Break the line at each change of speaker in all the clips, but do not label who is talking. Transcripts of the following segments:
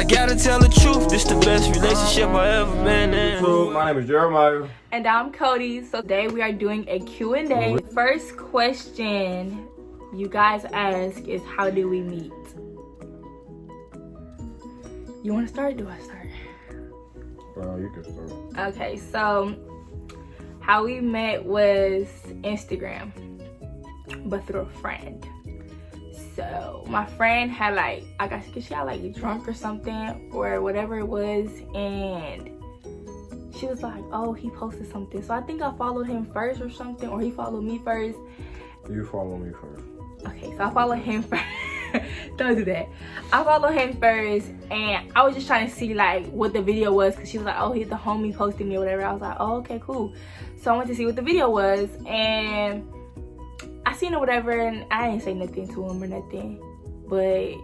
I gotta tell the truth, this the best relationship I ever been in.
My name is Jeremiah.
And I'm Cody. So today we are doing a Q&A. First question you guys ask is, how do we meet? You want to start? Do I start?
You can start.
Okay, so how we met was Instagram, but through a friend. So my friend had I guess she got drunk or something or whatever it was, and she was like, oh, he posted something. So I think I followed him first or something, or he followed me first.
You follow me first.
Okay, so I followed him first. Don't do that. I followed him first, and I was just trying to see what the video was, because she was like, oh, he's the homie posted me or whatever. I was like, oh, okay, cool. So I went to see what the video was, and I seen it whatever, and I didn't say nothing to him or nothing. But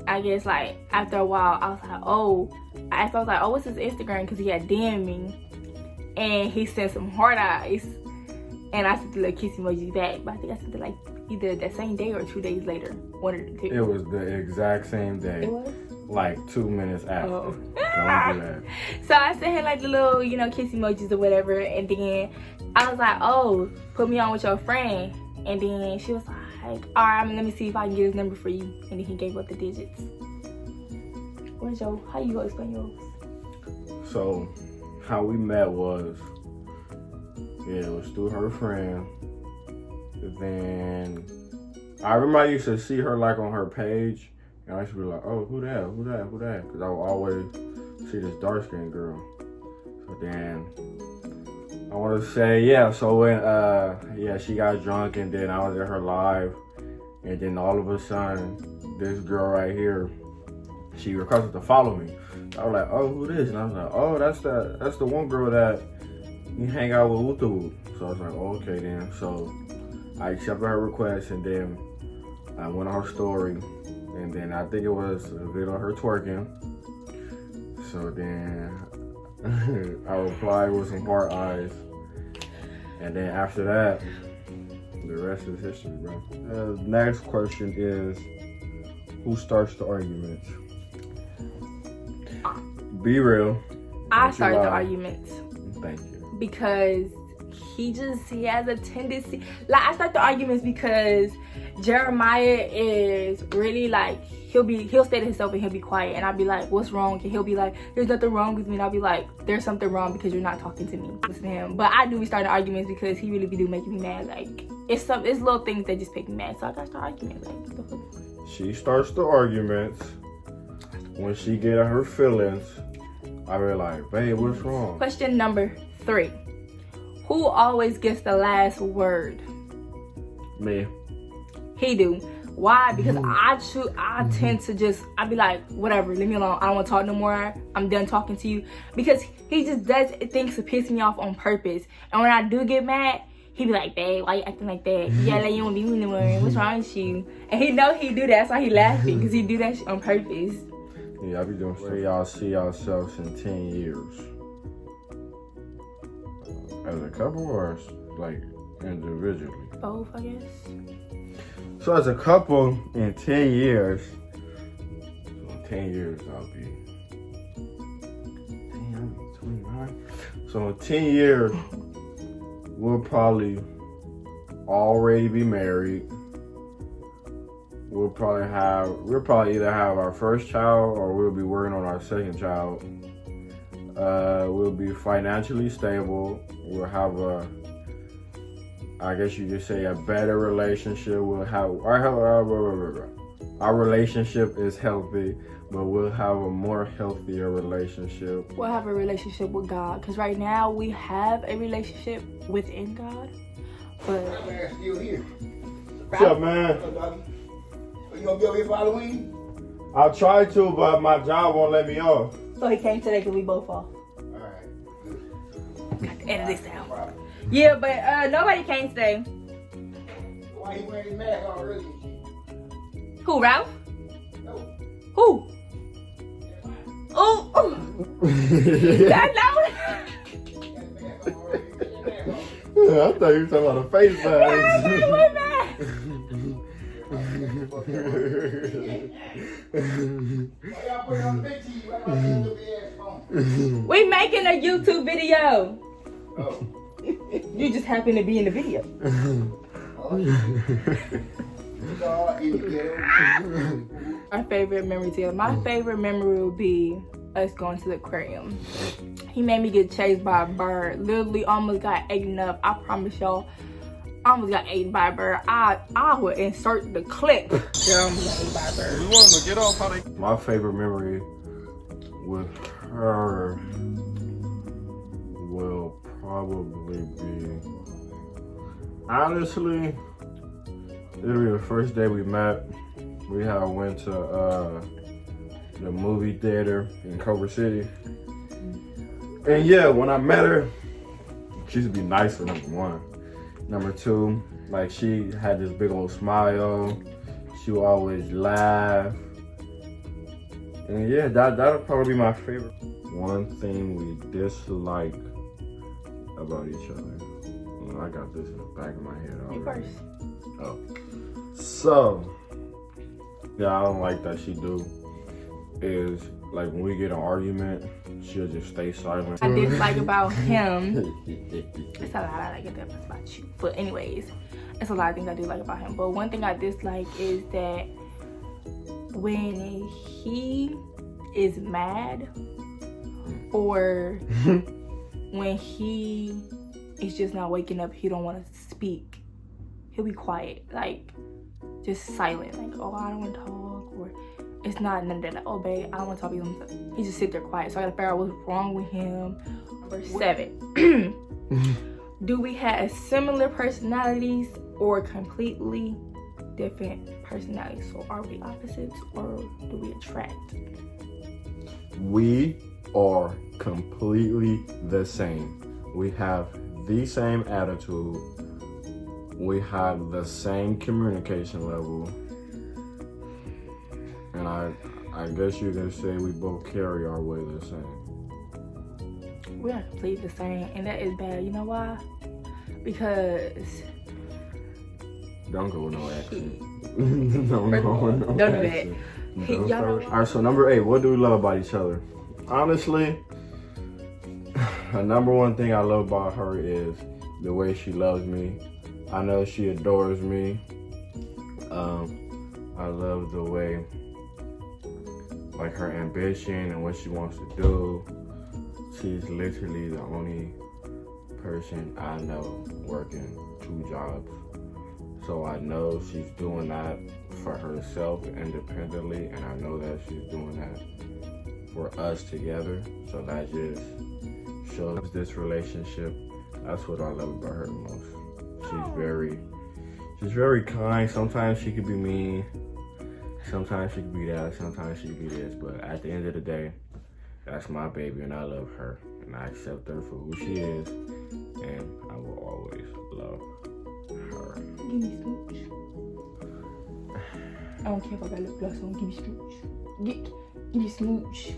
I guess after a while, I was like, oh, I was like, oh, what's his Instagram? Because he had DM'd me, and he sent some heart eyes, and I sent the little kiss emoji back. But I think I sent it either that same day or 2 days later. One of the two.
It was the exact same day.
It was?
2 minutes after.
Oh.
Don't do that.
So I sent him the little, kiss emojis or whatever, and then I was like, oh, put me on with your friend. And then she was like, all right, let me see if I can get his number for you. And then he gave up the digits. How you gonna explain yours?
So, how we met was, it was through her friend. Then, I remember I used to see her on her page. And I used to be like, oh, who that? Because I would always see this dark-skinned girl. So then, I want to say, yeah, so when, she got drunk, and then I was at her live, and then all of a sudden, this girl right here, she requested to follow me. I was like, oh, who this? And I was like, oh, that's the one girl that you hang out with Wutu. So I was like, oh, okay then. So I accepted her request, and then I went on her story, and then I think it was a video of her twerking. So then I replied with some heart eyes, and then after that, the rest is history, bro. Next question is, who starts the arguments? Be real.
I started the arguments.
Thank you.
Because he has a tendency. I start the arguments because Jeremiah is really he'll stay to himself and he'll be quiet, and I'll be like, what's wrong? And he'll be like, there's nothing wrong with me, and I'll be like, there's something wrong because you're not talking to me. Listen to him. But I do be starting arguments because he really do make me mad. It's little things that just make me mad, so I gotta start arguing. What the fuck?
She starts the arguments. When she get in her feelings, I be like, babe, what's wrong?
Question number 3. Who always gets the last word?
Me.
He do. Why? Because I tend to I be like, whatever, leave me alone. I don't want to talk no more. I'm done talking to you. Because he just does things to piss me off on purpose. And when I do get mad, he be like, babe, why you acting like that? Yeah, you won't be me no more. What's wrong with you? And he know he do that. That's why he laughing. Because he do that shit on purpose.
Yeah, I be doing shit. Y'all see yourselves in 10 years. As a couple or individually?
Both, I guess.
So as a couple in 10 years, I'll be 29. So in 10 years, we'll probably already be married. We'll probably either have our first child or we'll be working on our second child. We'll be financially stable. We'll have I guess you could say a better relationship. We'll have our relationship is healthy, but we'll have a more healthier relationship.
We'll have a relationship with God, because right now we have a relationship within God, but
Man, still here.
What's up, man?
You gonna be over here for Halloween?
I'll try to, but my job won't let me off.
so he came today because we both off.
Alright, good.
Got to edit this out. Yeah, but nobody came today.
Why he wearing his mask already?
Who, Ralph?
No.
Who? Oh, that's not
I thought you were talking about a face mask.
Why y'all put it on the big TV. Why my little big ass phone?
We making a YouTube video.
Oh.
You just happen to be in the video.
Oh, you are in the ghetto.
My favorite memory together. My favorite memory would be us going to the aquarium. He made me get chased by a bird. Literally almost got eaten up. I promise y'all, I almost got eaten by a bird. I would insert the clip. Yeah, I almost got eaten by a bird.
We want to get off how they.
My favorite memory with her will probably be, honestly, literally the first day we met. We had went to the movie theater in Culver City. And yeah, when I met her, she used to be nice for number one. Number two, like she had this big old smile. She would always laugh. And yeah, that'll probably be my favorite. One thing we dislike about each other. Well, I got this in the back of my head already.
You first.
Oh. So, yeah, I don't like that she do is like when we get an argument, she'll just stay silent.
I dislike about him. It's a lot I like about you. But anyways, it's a lot of things I do like about him. But one thing I dislike is that when he is mad or when he is just not waking up, he don't want to speak. He'll be quiet, like just silent, like, oh, I don't want to talk, or it's not none of that, like, oh, babe, I don't want to talk to you. He just sit there quiet. So I gotta figure out what's wrong with him. Number 7. Do we have similar personalities or completely different personalities? So are we opposites or do we attract?
We are completely the same. We have the same attitude. We have the same communication level. And I guess you can say we both carry our way the same.
We are completely the same, and that is bad. You know why? Because
don't go with no accent. Don't go with no
don't do that.
accent. Don't
Y'all
start-
know-
All right, so number 8, what do we love about each other? Honestly, the number one thing I love about her is the way she loves me. I know she adores me. I love the way, like her ambition and what she wants to do. She's literally the only person I know working 2 jobs. So I know she's doing that for herself independently, and I know that she's doing that for us together. So that just shows this relationship. That's what I love about her the most. She's very kind. Sometimes she could be mean. Sometimes she could be that. Sometimes she could be this. But at the end of the day, that's my baby, and I love her, and I accept her for who she is, and I will always love her.
Give me smooch. I don't care if I got lip gloss on. Give me smooch. Give me smooch.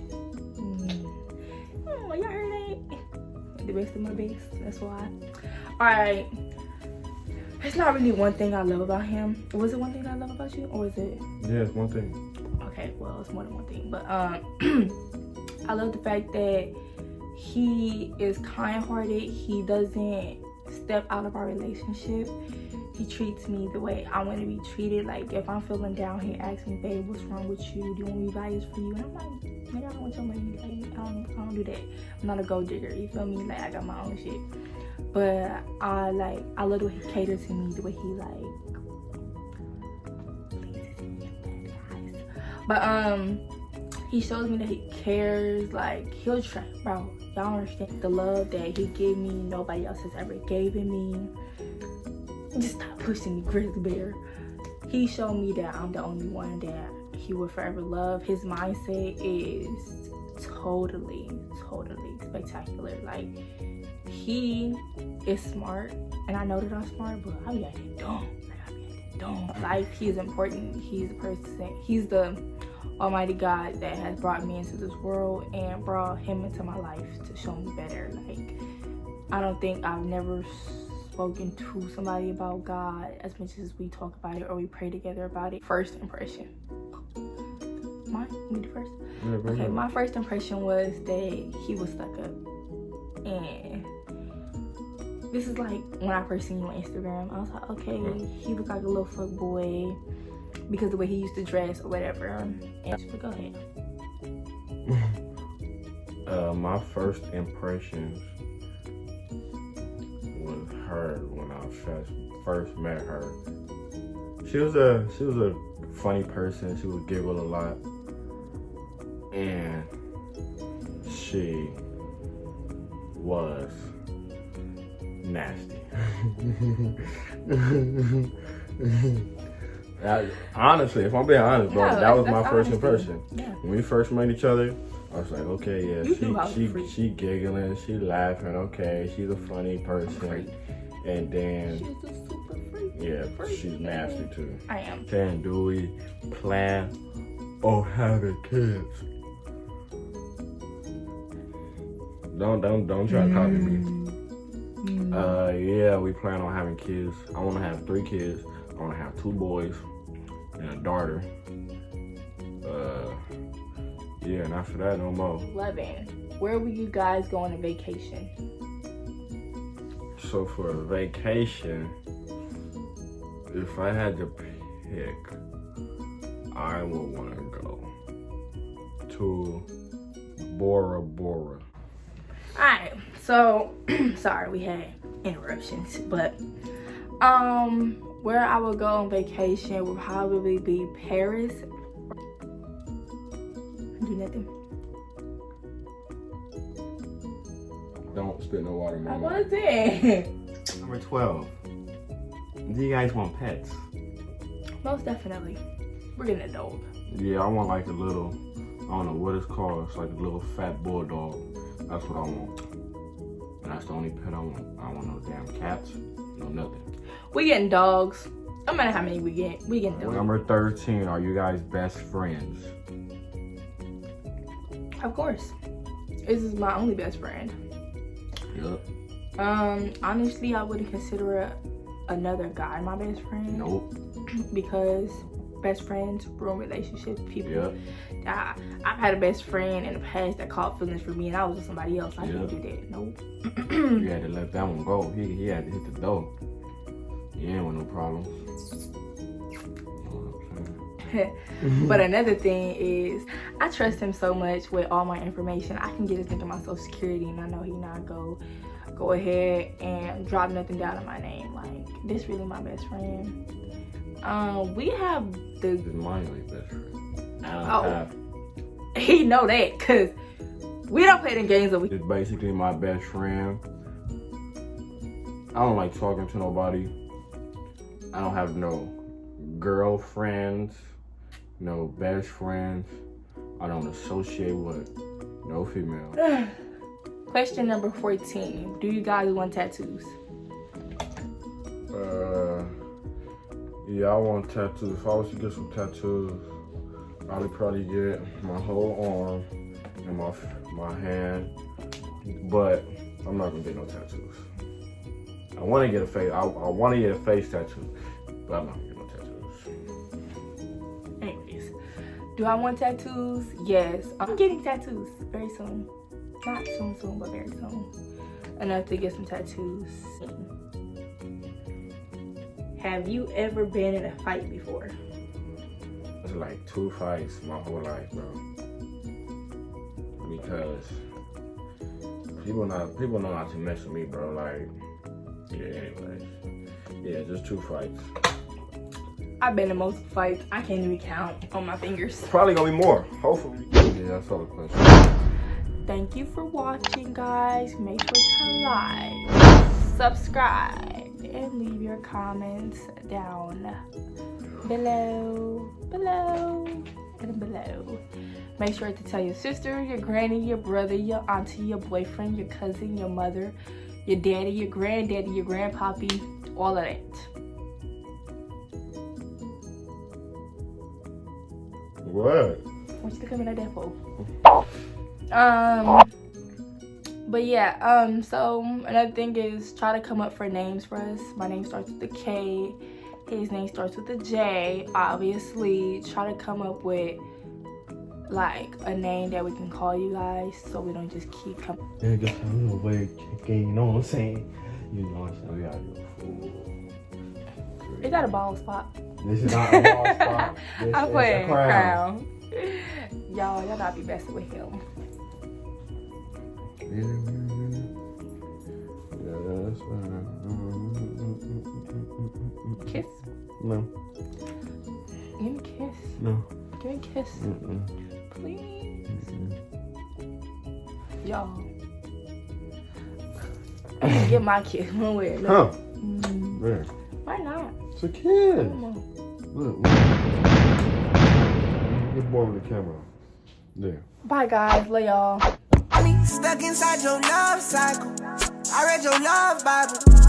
Oh, y'all heard that? The rest of my base. That's why. Alright. It's not really one thing I love about him. Was it one thing I love about you? Or is it?
Yeah, it's one thing.
Okay, well, it's more than one thing. But I love the fact that he is kind-hearted. He doesn't step out of our relationship. He treats me the way I want to be treated. Like, if I'm feeling down, he asks me, babe, what's wrong with you? Do you want me to buy this for you? And I'm like, nigga, I don't want your money. Like, I don't do that. I'm not a gold digger. You feel me? Like, I got my own shit. But I love the way he caters to me, the way he pleases me. But he shows me that he cares. Like, he'll try, bro. Y'all understand the love that he gave me, nobody else has ever given me. Just stop pushing me, Grizzly Bear. He showed me that I'm the only one that he will forever love. His mindset is totally spectacular. Like, he is smart, and I know that I'm smart, but I be acting dumb. Life, he is important. He's the person. He's the Almighty God that has brought me into this world and brought him into my life to show me better. Like, I don't think I've never spoken to somebody about God as much as we talk about it or we pray together about it. First impression. Mine? Me the first?
Yeah, go
Okay,
ahead.
my first impression was that he was stuck up. And this is like when I first seen him on Instagram. I was like, okay, he looked like a little fuck boy because of the way he used to dress or whatever. And but go ahead.
My first impressions was her when I first met her. She was a funny person. She would giggle a lot, and she was nasty. Honestly, if I'm being honest, bro,
No,
that was my
that's
first
honesty.
impression.
Yeah.
When we first met each other, I was like, okay, yeah,
You knew I was a freak.
she giggling, she laughing, okay, she's a funny person.
Freak.
And then,
She's a super freak.
yeah,
Freak.
she's nasty too.
I am.
Then do we plan on having kids? Don't try to copy me. Yeah, we plan on having kids. I want to have 3 kids. I want to have 2 boys and a daughter. Yeah, and after that, no more.
11. Where will you guys go on a vacation?
So for a vacation, if I had to pick, I would want to go to Bora Bora.
Alright, so sorry we had interruptions, but where I would go on vacation would probably be Paris. Do nothing.
Don't spit no water,
I
mama.
wasn't.
Number 12. Do you guys want pets?
Most definitely. We're getting a dog.
Yeah, I want like a little, I don't know what it's called. It's like a little fat bulldog. That's what I want. And that's the only pet I want. I don't want no damn cats, no nothing.
We getting dogs. No matter how many we get, we getting dogs.
Number 13, are you guys best friends?
Of course. This is my only best friend.
Yup.
Honestly, I wouldn't consider another guy my best friend.
Nope.
Because best friends ruin relationships. People.
Yep.
I've had a best friend in the past that caught feelings for me, and I was with somebody else. I can't do that. Nope.
You had to let that one go. He had to hit the door. He ain't with no problems.
But another thing is, I trust him so much with all my information. I can get his nigga my social security, and I know he not go ahead and drop nothing down in my name. Like, this really my best friend. We have the.
This is my only best friend.
Oh, he know that, cause we don't play them games over.
It's basically my best friend. I don't like talking to nobody. I don't have no girlfriends, no best friends. I don't associate with no female.
Question number 14. Do you guys want tattoos?
Yeah, I want tattoos. If I was to get some tattoos, I would probably get my whole arm and my hand. But I'm not gonna get no tattoos. I want to get a face. I want to get a face tattoo, but I'm not gonna get no tattoos.
Anyways, do I want tattoos? Yes. I'm getting tattoos very soon. Not soon, but very soon. Enough to get some tattoos. Have you ever been in a fight before?
It's like 2 fights my whole life, bro. Because people know not to mess with me, bro. Like, yeah. Anyways, yeah, just 2 fights.
I've been in most fights. I can't even count on my fingers.
Probably gonna be more. Hopefully. Yeah, that's all the question.
Thank you for watching, guys. Make sure to like, subscribe, and leave your comments down below. Make sure to tell your sister, your granny, your brother, your auntie, your boyfriend, your cousin, your mother, your daddy, your granddaddy, your grandpappy, all of that.
What?
What you looking at that for? But yeah, so another thing is try to come up for names for us. My name starts with a K. His name starts with a J. Obviously, try to come up with like a name that we can call you guys, so we don't just keep coming.
Yeah, just a little way chicken, you know what I'm saying? You know what I'm saying? We gotta do food.
It got a bald spot.
This is not a ball spot. This
I'm
is
playing
a crown.
Y'all not be messing with him.
Yeah, that's fine.
Kiss.
No.
Give me a kiss.
No.
Give me a kiss. Please. Y'all. I'm gonna get my kiss. One way.
Huh. There.
Why not?
It's a kid.
Come on.
Look. Get more of the camera. There.
Bye guys. Love y'all.
Stuck inside your love cycle. I read your love Bible.